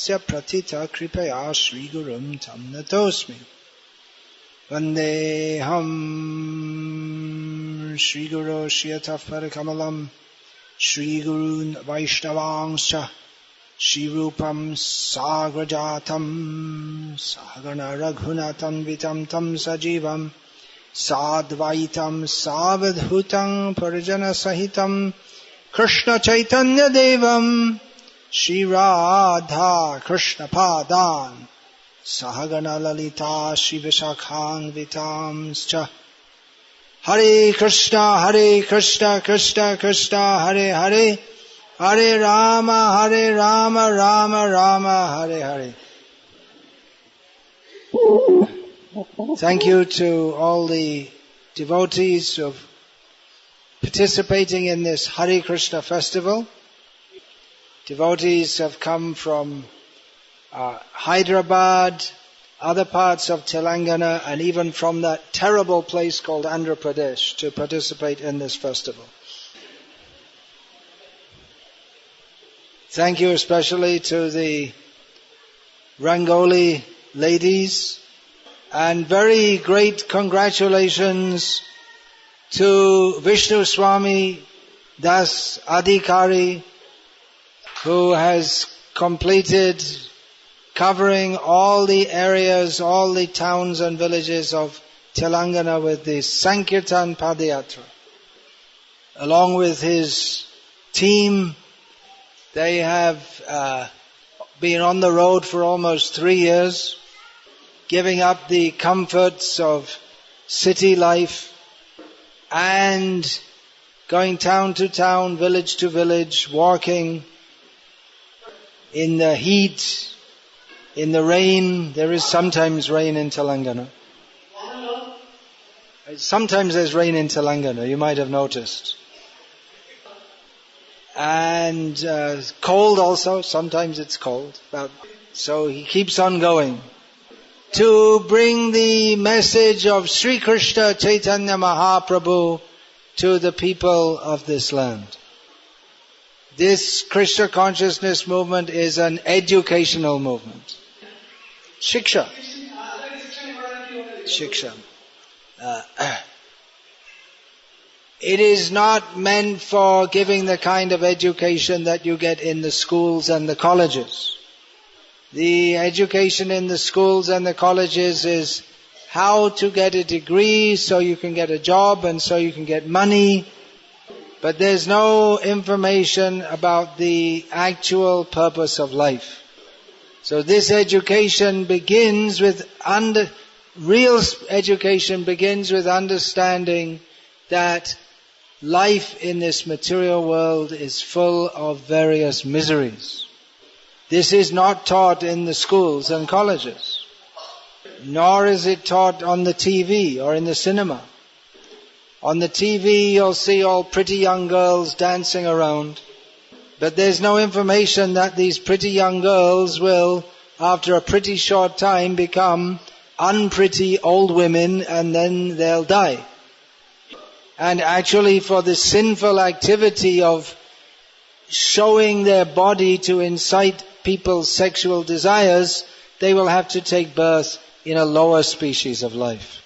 tasya pratita kripaya Shri Gurum tam natosmi. Vandeham Shri Guru Shiyatafar Kamalam Shri Gurun Vaishnavangscha Shri Rupam Sagrajatam Sagana Raghunatam Vitam Tam Sajivam Sadvaitam Savadhutam Parijana Sahitam Krishna Chaitanya Devam Shri Radha Krishna Padan Sahagana Lalita Shri Vishakhan Vitamscha Hare Krishna Krishna Krishna Hare Hare Hare Rama Rama Rama Hare Hare. Thank you to all the devotees of participating in this Hare Krishna festival. Devotees have come from Hyderabad, other parts of Telangana, and even from that terrible place called Andhra Pradesh to participate in this festival. Thank you especially to the Rangoli ladies, and very great congratulations to Vishnu Swami Das Adhikari, who has completed covering all the areas, all the towns and villages of Telangana with the Sankirtan Padayatra. Along with his team, they have been on the road for almost 3 years, giving up the comforts of city life and going town to town, village to village, walking in the heat, in the rain. There is sometimes rain in Telangana. Sometimes there's rain in Telangana, you might have noticed. And cold also, sometimes it's cold. So he keeps on going to bring the message of Sri Krishna Chaitanya Mahaprabhu to the people of this land. This Krishna consciousness movement is an educational movement. Shiksha. It is not meant for giving the kind of education that you get in the schools and the colleges. The education in the schools and the colleges is how to get a degree so you can get a job and so you can get money. But there's no information about the actual purpose of life. So this education begins with real education begins with understanding that life in this material world is full of various miseries. This is not taught in the schools and colleges, nor is it taught on the TV or in the cinema. On the TV you'll see all pretty young girls dancing around, but there's no information that these pretty young girls will, after a pretty short time, become unpretty old women and then they'll die. And actually for the sinful activity of showing their body to incite people's sexual desires, they will have to take birth in a lower species of life.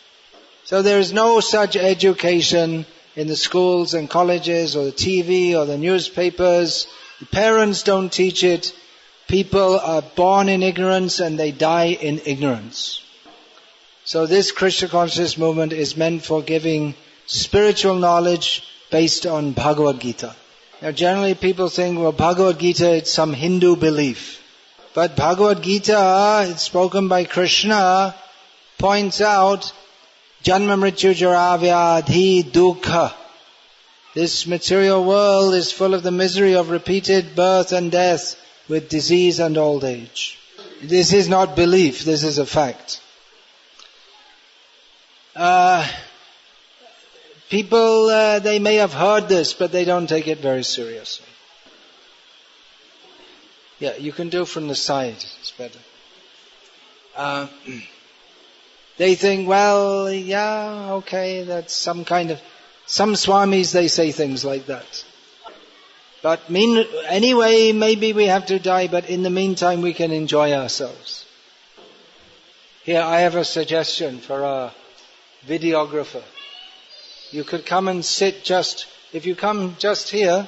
So there is no such education in the schools and colleges or the TV or the newspapers. The parents don't teach it. People are born in ignorance and they die in ignorance. So this Krishna consciousness movement is meant for giving spiritual knowledge based on Bhagavad Gita. Now generally people think, well, Bhagavad Gita is some Hindu belief. But Bhagavad Gita, it's spoken by Krishna, points out Janma Mrityu Jara Vyadhi Dukkha. This material world is full of the misery of repeated birth and death with disease and old age. This is not belief, this is a fact. People, they may have heard this, but they don't take it very seriously. Yeah, you can do from the side, it's better. They think, well, yeah, okay, that's some kind of... Some Swamis, they say things like that. But anyway, maybe we have to die, but in the meantime we can enjoy ourselves. Here I have a suggestion for a videographer. You could come and sit if you come just here,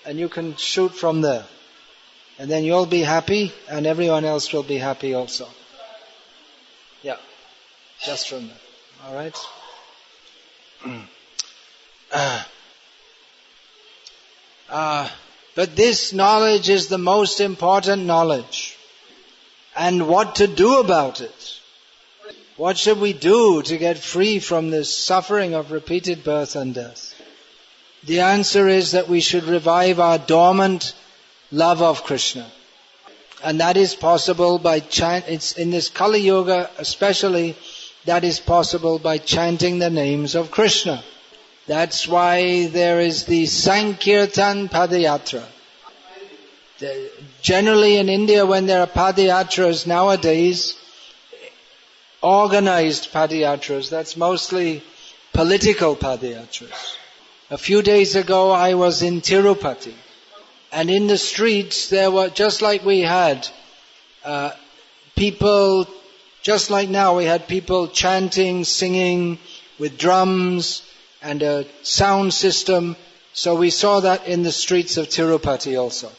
and you can shoot from there. And then you'll be happy, and everyone else will be happy also. Yeah, just from there. Alright? But this knowledge is the most important knowledge. And what to do about it? What should we do to get free from this suffering of repeated birth and death? The answer is that we should revive our dormant love of Krishna. And that is possible by it's in this Kali Yuga especially, that is possible by chanting the names of Krishna. That's why there is the Sankirtan Padayatra. Generally in India, when there are Padayatras nowadays, organized Padayatras, that's mostly political Padayatras. A few days ago I was in Tirupati, and in the streets there were, just like we had people, just like now we had people chanting, singing with drums and a sound system. So we saw that in the streets of Tirupati also.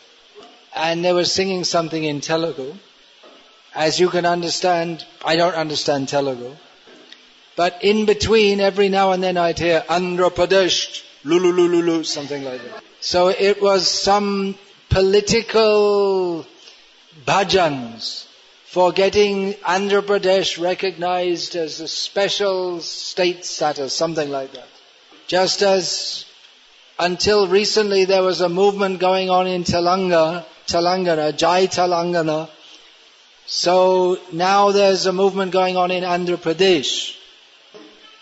And they were singing something in Telugu. As you can understand, I don't understand Telugu. But in between, every now and then I'd hear Andhra Pradesh, lulu, something like that. So it was some political bhajans for getting Andhra Pradesh recognized as a special state status, something like that. Just as until recently there was a movement going on in Telangana, Jai Telangana. So now there's a movement going on in Andhra Pradesh.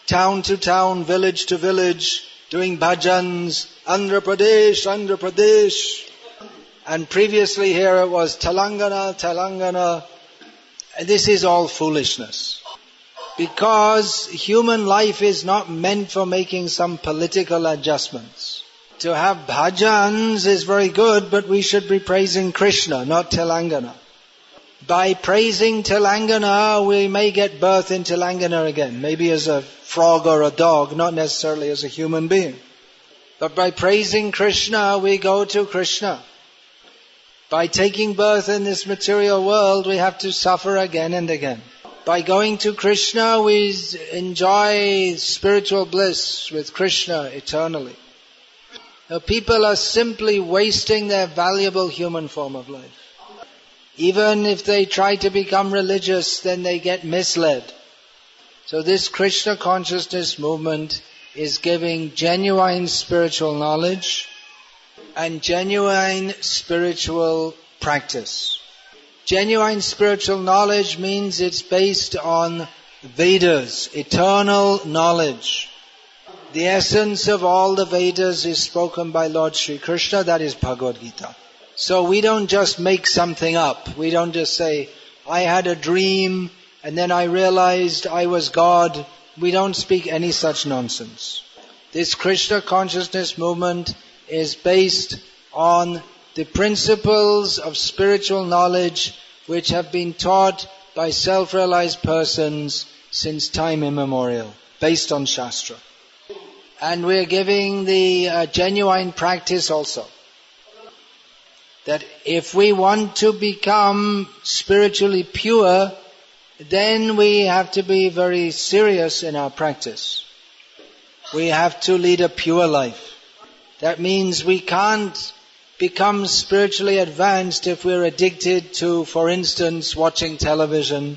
Town to town, village to village, doing bhajans, Andhra Pradesh, Andhra Pradesh. And previously here it was Telangana. And this is all foolishness. Because human life is not meant for making some political adjustments. To have bhajans is very good, but we should be praising Krishna, not Telangana. By praising Telangana, we may get birth in Telangana again. Maybe as a frog or a dog, not necessarily as a human being. But by praising Krishna, we go to Krishna. By taking birth in this material world, we have to suffer again and again. By going to Krishna, we enjoy spiritual bliss with Krishna eternally. Now, people are simply wasting their valuable human form of life. Even if they try to become religious, then they get misled. So this Krishna consciousness movement is giving genuine spiritual knowledge and genuine spiritual practice. Genuine spiritual knowledge means it's based on Vedas, eternal knowledge. The essence of all the Vedas is spoken by Lord Sri Krishna, that is Bhagavad Gita. So we don't just make something up. We don't just say, I had a dream and then I realized I was God. We don't speak any such nonsense. This Krishna consciousness movement is based on the principles of spiritual knowledge which have been taught by self-realized persons since time immemorial, based on Shastra. And we're giving the genuine practice also. That if we want to become spiritually pure, then we have to be very serious in our practice. We have to lead a pure life. That means we can't become spiritually advanced if we're addicted to, for instance, watching television.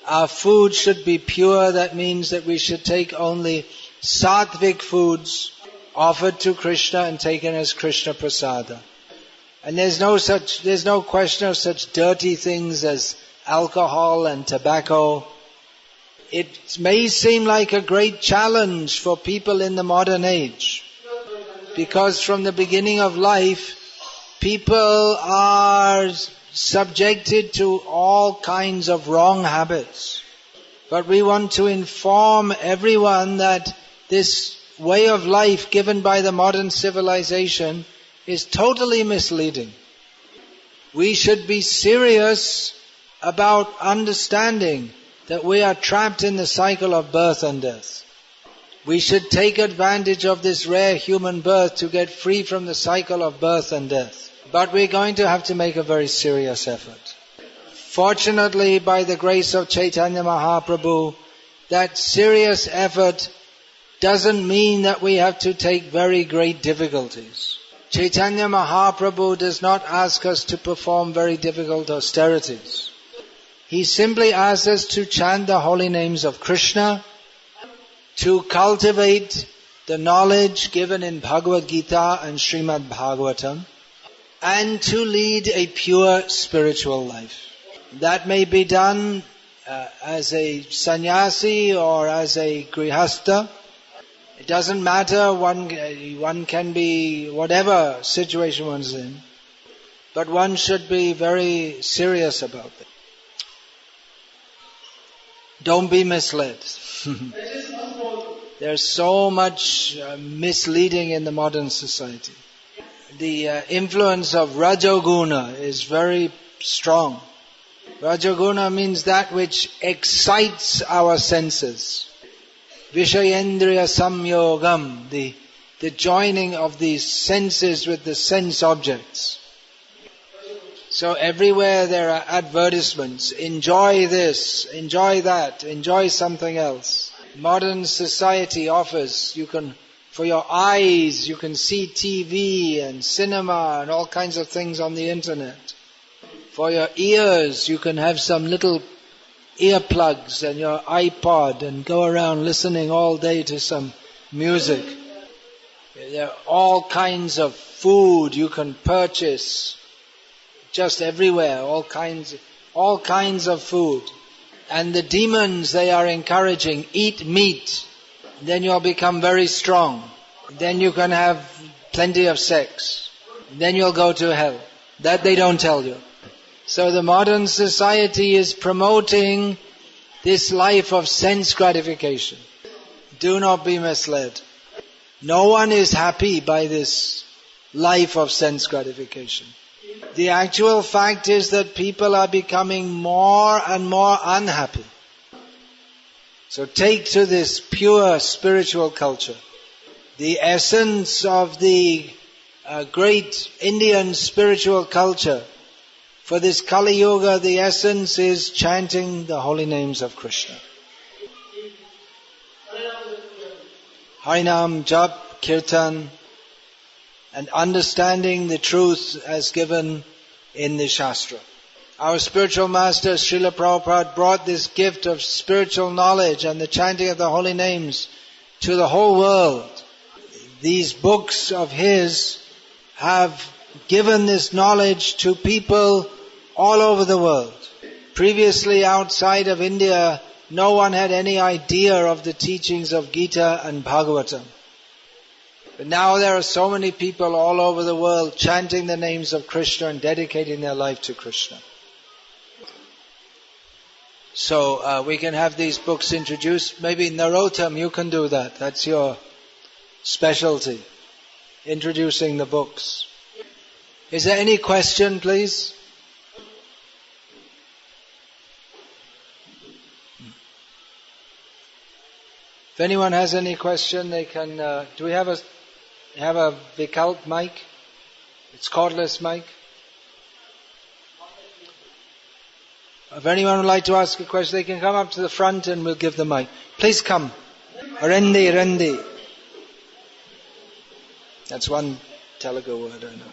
Our food should be pure. That means that we should take only sattvic foods offered to Krishna and taken as Krishna prasada. And there's no question of such dirty things as alcohol and tobacco. It may seem like a great challenge for people in the modern age, because from the beginning of life, people are subjected to all kinds of wrong habits. But we want to inform everyone that this way of life given by the modern civilization is totally misleading. We should be serious about understanding that we are trapped in the cycle of birth and death. We should take advantage of this rare human birth to get free from the cycle of birth and death. But we're going to have to make a very serious effort. Fortunately, by the grace of Chaitanya Mahaprabhu, that serious effort doesn't mean that we have to take very great difficulties. Chaitanya Mahaprabhu does not ask us to perform very difficult austerities. He simply asks us to chant the holy names of Krishna, to cultivate the knowledge given in Bhagavad Gita and Srimad Bhagavatam, and to lead a pure spiritual life. That may be done as a sannyasi or as a grihastha. It doesn't matter, one can be whatever situation one's in, but one should be very serious about it. Don't be misled. There's so much misleading in the modern society. The influence of Rajoguna is very strong. Rajoguna means that which excites our senses. Vishayendriya samyogam, the joining of these senses with the sense objects. So everywhere there are advertisements. Enjoy this, enjoy that, enjoy something else. Modern society offers, for your eyes, you can see TV and cinema and all kinds of things on the internet. For your ears, you can have some little earplugs and your iPod and go around listening all day to some music. There are all kinds of food you can purchase. Just everywhere, all kinds of food. And the demons, they are encouraging, eat meat, then you'll become very strong. Then you can have plenty of sex. Then you'll go to hell. That they don't tell you. So the modern society is promoting this life of sense gratification. Do not be misled. No one is happy by this life of sense gratification. The actual fact is that people are becoming more and more unhappy. So take to this pure spiritual culture. The essence of the great Indian spiritual culture, for this Kali Yuga, the essence is chanting the holy names of Krishna. Harinam, Jap, Kirtan, and understanding the truth as given in the Shastra. Our spiritual master Srila Prabhupada brought this gift of spiritual knowledge and the chanting of the holy names to the whole world. These books of his have given this knowledge to people all over the world. Previously, outside of India, no one had any idea of the teachings of Gita and Bhagavatam. But now there are so many people all over the world chanting the names of Krishna and dedicating their life to Krishna. So we can have these books introduced. Maybe Narottam, you can do that. That's your specialty. Introducing the books. Is there any question, please? If anyone has any question, they can. Do we have a Vikalt mic? It's cordless mic. If anyone would like to ask a question, they can come up to the front and we'll give the mic. Please come. Rendi. That's one Telugu word, I know.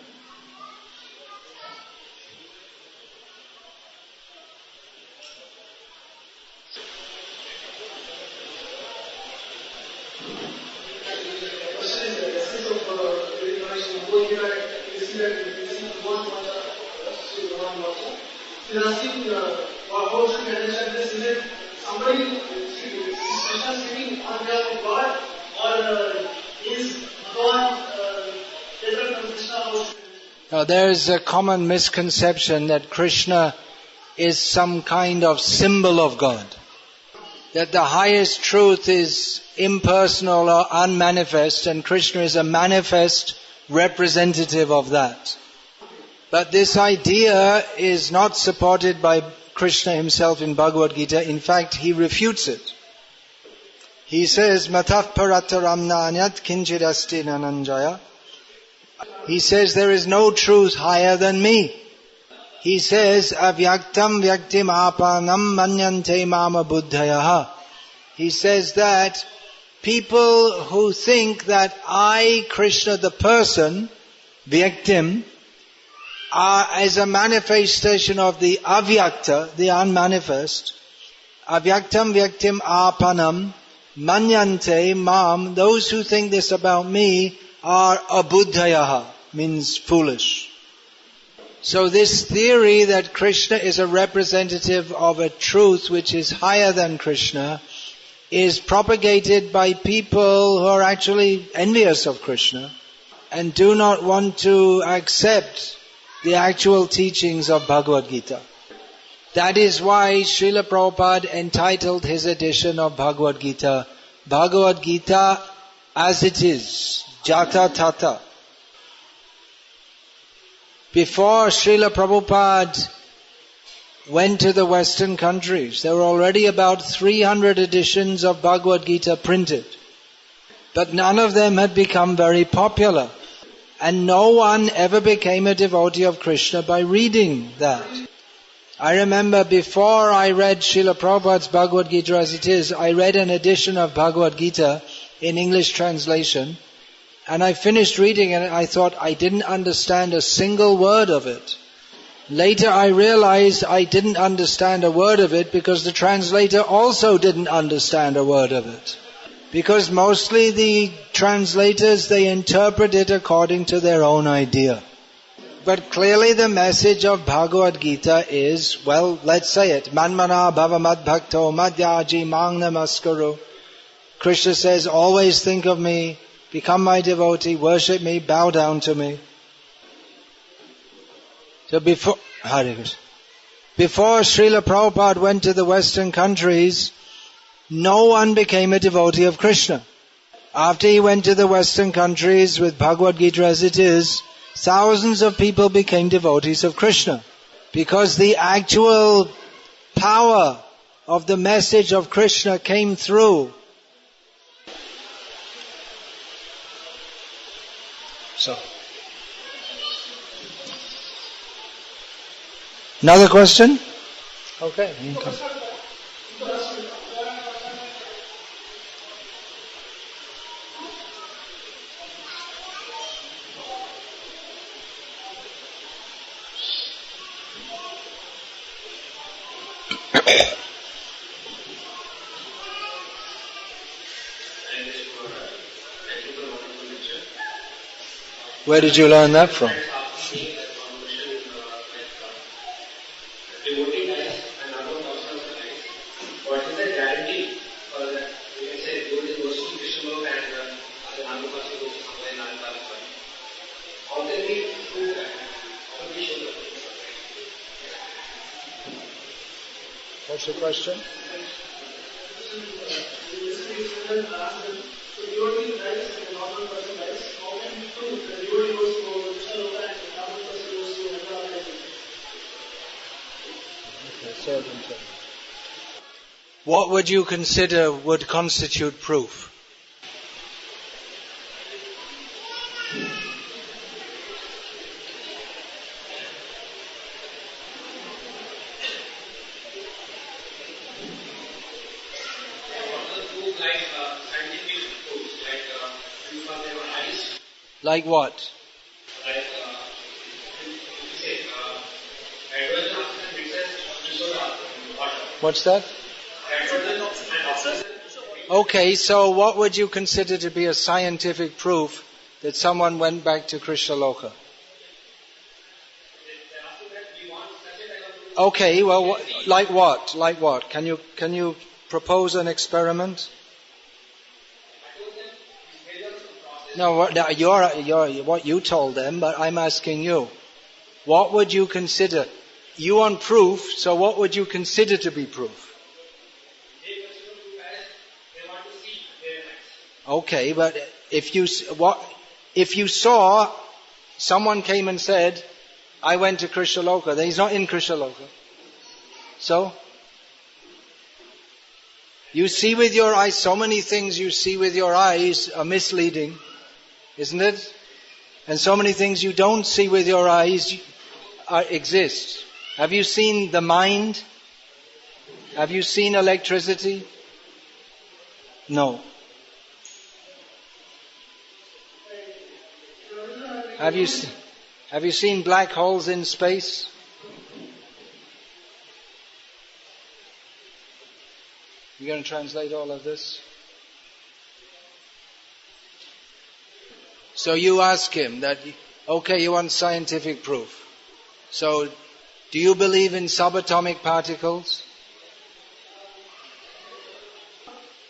Now, there is a common misconception that Krishna is some kind of symbol of God. That the highest truth is impersonal or unmanifest, and Krishna is a manifest representative of that. But this idea is not supported by Krishna himself in Bhagavad Gita. In fact, he refutes it. He says, Mataf parataramnanyat kinchidasti nananjaya. He says, there is no truth higher than me. He says, avyaktam vyaktim apanam manyante mama buddhayaha. He says that people who think that I, Krishna the person, vyaktim, are as a manifestation of the avyakta, the unmanifest, avyaktam vyaktim apanam manyante mam, those who think this about me are abuddhayaha, means foolish. So this theory that Krishna is a representative of a truth which is higher than Krishna is propagated by people who are actually envious of Krishna and do not want to accept the actual teachings of Bhagavad Gita. That is why Srila Prabhupada entitled his edition of Bhagavad Gita, Bhagavad Gita as it is, Jata Tata. Before Srila Prabhupada went to the Western countries, there were already about 300 editions of Bhagavad Gita printed. But none of them had become very popular. And no one ever became a devotee of Krishna by reading that. I remember before I read Srila Prabhupada's Bhagavad Gita as it is, I read an edition of Bhagavad Gita in English translation. And I finished reading it and I thought I didn't understand a single word of it. Later I realized I didn't understand a word of it because the translator also didn't understand a word of it. Because mostly the translators, they interpret it according to their own idea. But clearly the message of Bhagavad Gita is, well, let's say it, Manmana bhava mad bhakto madhyaji mang namaskaru. Krishna says, always think of me, become my devotee, worship me, bow down to me. So before Srila Prabhupada went to the Western countries, no one became a devotee of Krishna. After he went to the Western countries with Bhagavad Gita as it is, thousands of people became devotees of Krishna. Because the actual power of the message of Krishna came through. So, another question? Okay, you can come. Where did you learn that from? What is the guarantee for that? We can say devotee goes to Krishna and other Nandukasi goes to somewhere in Nandukasi. How can we prove that? How can we show that? What's the question? What would you consider would constitute proof? Like what? What's that? Okay, so what would you consider to be a scientific proof that someone went back to Krishna Loka? Okay, well, like what? Like what? Can you propose an experiment? No, what you told them, but I'm asking you. What would you consider? You want proof, so what would you consider to be proof? Okay, but if you If you saw, someone came and said, I went to Krishaloka, then he's not in Krishaloka. So, you see with your eyes, so many things you see with your eyes are misleading, isn't it? And so many things you don't see with your eyes exist. Have you seen the mind? Have you seen electricity? No. Have you seen black holes in space? You going to translate all of this? So you ask him that, okay, you want scientific proof. So, do you believe in subatomic particles?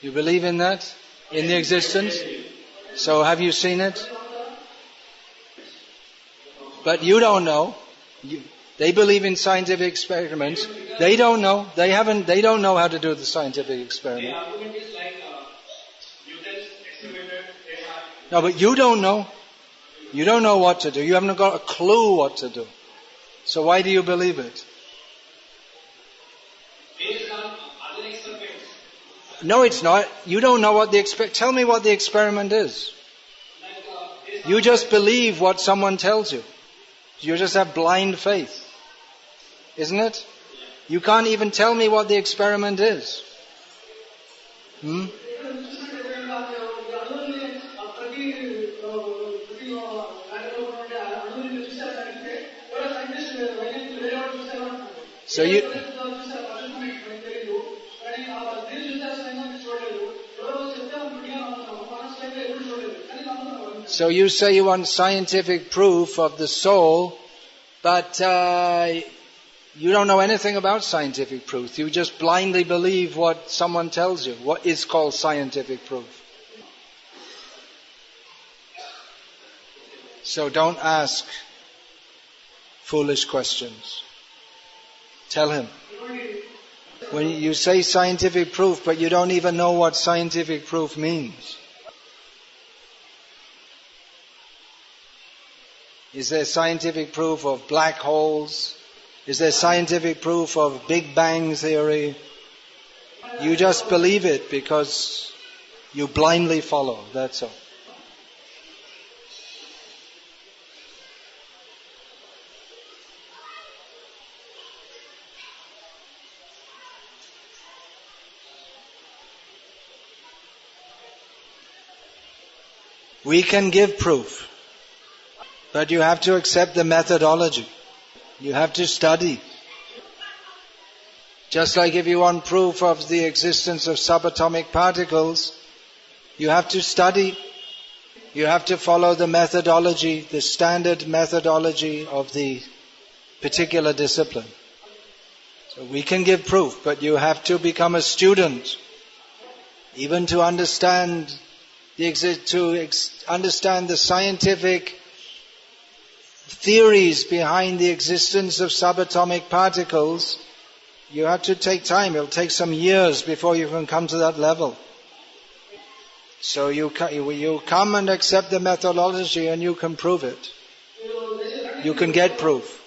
You believe in that? In the existence? So have you seen it? But you don't know. They believe in scientific experiments. They don't know. They don't know how to do the scientific experiment. The argument is like Newton's accelerator. No, but you don't know. You don't know what to do. You haven't got a clue what to do. So why do you believe it? Based on other experiments. No, it's not. You don't know what tell me what the experiment is. You just believe what someone tells you. You just have blind faith. Isn't it? You can't even tell me what the experiment is. So you say you want scientific proof of the soul, but you don't know anything about scientific proof. You just blindly believe what someone tells you, what is called scientific proof. So don't ask foolish questions. Tell him. When you say scientific proof, but you don't even know what scientific proof means. Is there scientific proof of black holes? Is there scientific proof of Big Bang theory? You just believe it because you blindly follow, that's all. We can give proof, but you have to accept the methodology. You have to study. Just like if you want proof of the existence of subatomic particles, you have to study. You have to follow the methodology, the standard methodology of the particular discipline. So we can give proof, but you have to become a student, even to understand understand the scientific theories behind the existence of subatomic particles. You have to take time. It'll take some years before you can come to that level. So you come and accept the methodology and you can prove it. You can get proof.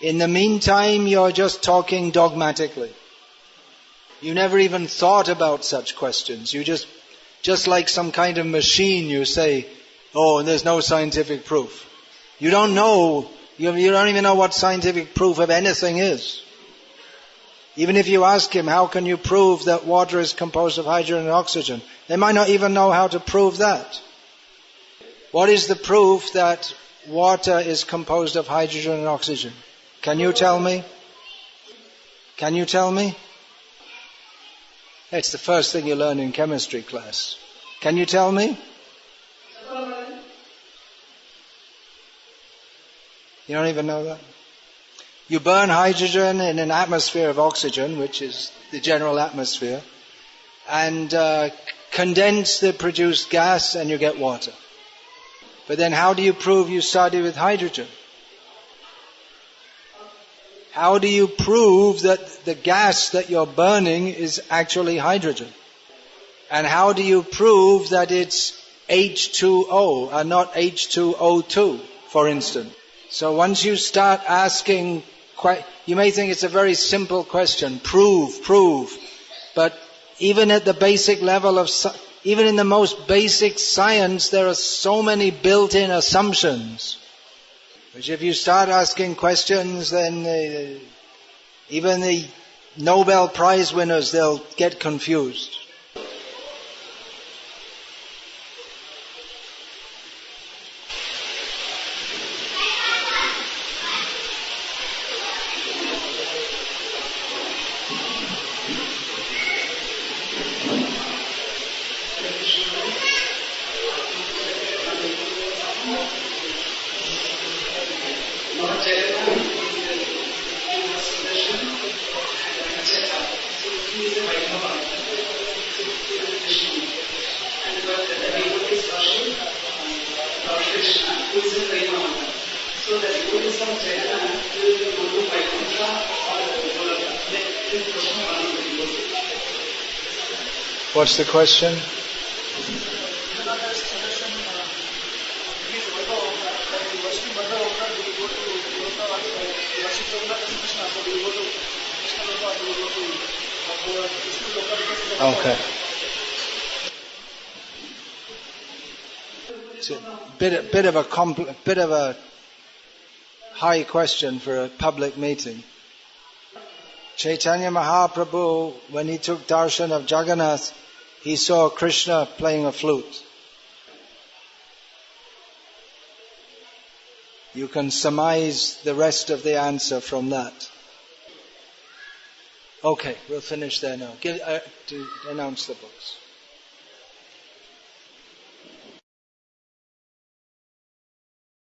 In the meantime, you're just talking dogmatically. You never even thought about such questions. You just like some kind of machine, you say, oh, there's no scientific proof. You don't know, you don't even know what scientific proof of anything is. Even if you ask him, how can you prove that water is composed of hydrogen and oxygen? They might not even know how to prove that. What is the proof that water is composed of hydrogen and oxygen? Can you tell me? Can you tell me? It's the first thing you learn in chemistry class. Can you tell me? You don't even know that? You burn hydrogen in an atmosphere of oxygen, which is the general atmosphere, and condense the produced gas and you get water. But then how do you prove you started with hydrogen? How do you prove that the gas that you're burning is actually hydrogen? And how do you prove that it's H2O and not H2O2, for instance. So once you start asking, you may think it's a very simple question, prove. But even at the basic level of, even in the most basic science, there are so many built-in assumptions. Which if you start asking questions, then even the Nobel Prize winners, they'll get confused. What's the question? Okay. It's a bit of a high question for a public meeting. Chaitanya Mahaprabhu, when he took darshan of Jagannath, he saw Krishna playing a flute. You can surmise the rest of the answer from that. Okay, we'll finish there now. Announce the books.